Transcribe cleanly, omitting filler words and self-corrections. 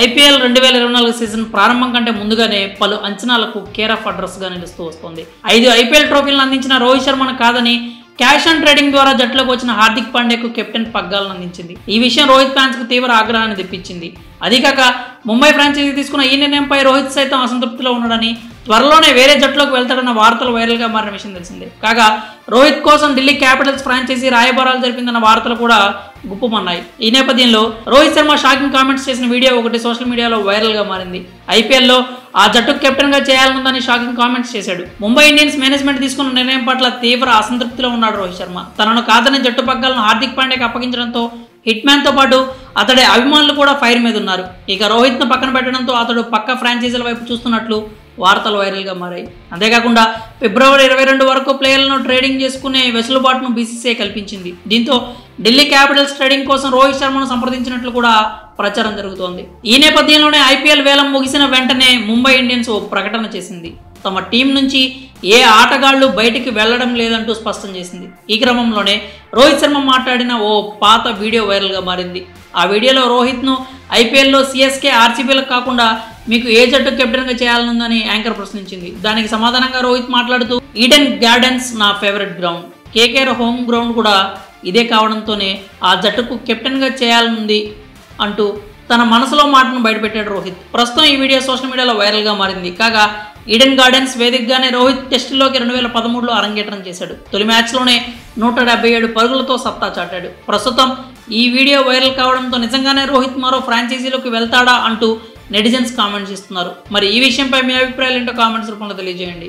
IPL 2024 season ప్రారంభం కంటే ముందుగానే పలు అంచనాలకు కేర్ ఆఫ్ అడ్రస్గా నిలుస్తూ వస్తోంది. 5 ఐపీఎల్ ట్రోఫీలను అందించిన రోహిత్ శర్మను కాదని క్యాష్ అండ్ ట్రేడింగ్ ద్వారా జట్టులోకి వచ్చిన హార్దిక్ పాండ్యాకు కెప్టెన్ పగ్గాలను అందించింది. ఈ విషయం రోహిత్ ఫ్యాన్స్ కు తీవ్ర ఆగ్రహాన్ని తెప్పించింది. అదీకాక ముంబై ఫ్రాంచైజీ తీసుకున్న ఈ నిర్ణయంపై రోహిత్ సైతం అసంతృప్తిలో ఉన్నాడని, త్వరలోనే వేరే జట్టులోకి వెళ్తాడన్న వార్తలు వైరల్గా మారిన విషయం తెలిసిందే. కాగా రోహిత్ కోసం ఢిల్లీ క్యాపిటల్స్ ఫ్రాంచైజీ రాయబారాలు జరిపిందన్న వార్తలు కూడా గుప్పుమన్నాయి. ఈ నేపథ్యంలో రోహిత్ శర్మ షాకింగ్ కామెంట్స్ చేసిన వీడియో ఒకటి సోషల్ మీడియాలో వైరల్గా మారింది. ఐపీఎల్లో ఆ జట్టుకు కెప్టెన్గా చేయాలనుందని షాకింగ్ కామెంట్స్ చేశాడు. ముంబై ఇండియన్స్ మేనేజ్మెంట్ తీసుకున్న నిర్ణయం పట్ల తీవ్ర అసంతృప్తిలో ఉన్నాడు రోహిత్ శర్మ. తనను కాదని జట్టు పగ్గాలను హార్దిక్ పాండ్యాకి అప్పగించడంతో హిట్ మ్యాన్ తో పాటు అతడి అభిమానులు కూడా ఫైర్ మీద ఉన్నారు. ఇక రోహిత్ ను పక్కన పెట్టడంతో అతడు పక్క ఫ్రాంచైజీల వైపు చూస్తున్నట్లు వార్తలు వైరల్గా మారాయి. అంతేకాకుండా ఫిబ్రవరి 22 వరకు ప్లేయర్లను ట్రేడింగ్ చేసుకునే వెసులుబాటును బీసీసీఐ కల్పించింది. దీంతో ఢిల్లీ క్యాపిటల్స్ ట్రేడింగ్ కోసం రోహిత్ శర్మను సంప్రదించినట్లు కూడా ప్రచారం జరుగుతోంది. ఈ నేపథ్యంలోనే ఐపీఎల్ వేలం ముగిసిన వెంటనే ముంబై ఇండియన్స్ ఓ ప్రకటన చేసింది. తమ టీం నుంచి ఏ ఆటగాళ్లు బయటికి వెళ్లడం లేదంటూ స్పష్టం చేసింది. ఈ క్రమంలోనే రోహిత్ శర్మ మాట్లాడిన ఓ పాత వీడియో వైరల్గా మారింది. ఆ వీడియోలో రోహిత్ను ఐపీఎల్లో సిఎస్కే, ఆర్సీబీలకు కాకుండా మీకు ఏ జట్టు కెప్టెన్గా చేయాలనుందని యాంకర్ ప్రశ్నించింది. దానికి సమాధానంగా రోహిత్ మాట్లాడుతూ, ఈడెన్ గార్డెన్స్ నా favourite ground, KKR home ground కూడా ఇదే కావడంతోనే ఆ జట్టుకు కెప్టెన్గా చేయాలనుంది అంటూ తన మనసులో మాటను బయటపెట్టాడు రోహిత్. ప్రస్తుతం ఈ వీడియో సోషల్ మీడియాలో వైరల్గా మారింది. కాగా ఈడెన్ గార్డెన్స్ వేదికగానే రోహిత్ టెస్టులోకి 2013లో అరంగేట్రం చేశాడు. తొలి మ్యాచ్లోనే 177 పరుగులతో సత్తా చాటాడు. ప్రస్తుతం ఈ వీడియో వైరల్ కావడంతో నిజంగానే రోహిత్ మరో ఫ్రాంచైజీలోకి వెళ్తాడా అంటూ నెటిజన్స్ కామెంట్స్ ఇస్తున్నారు. మరి ఈ విషయంపై మీ అభిప్రాయాలు ఏంటో కామెంట్స్ రూపంలో తెలియజేయండి.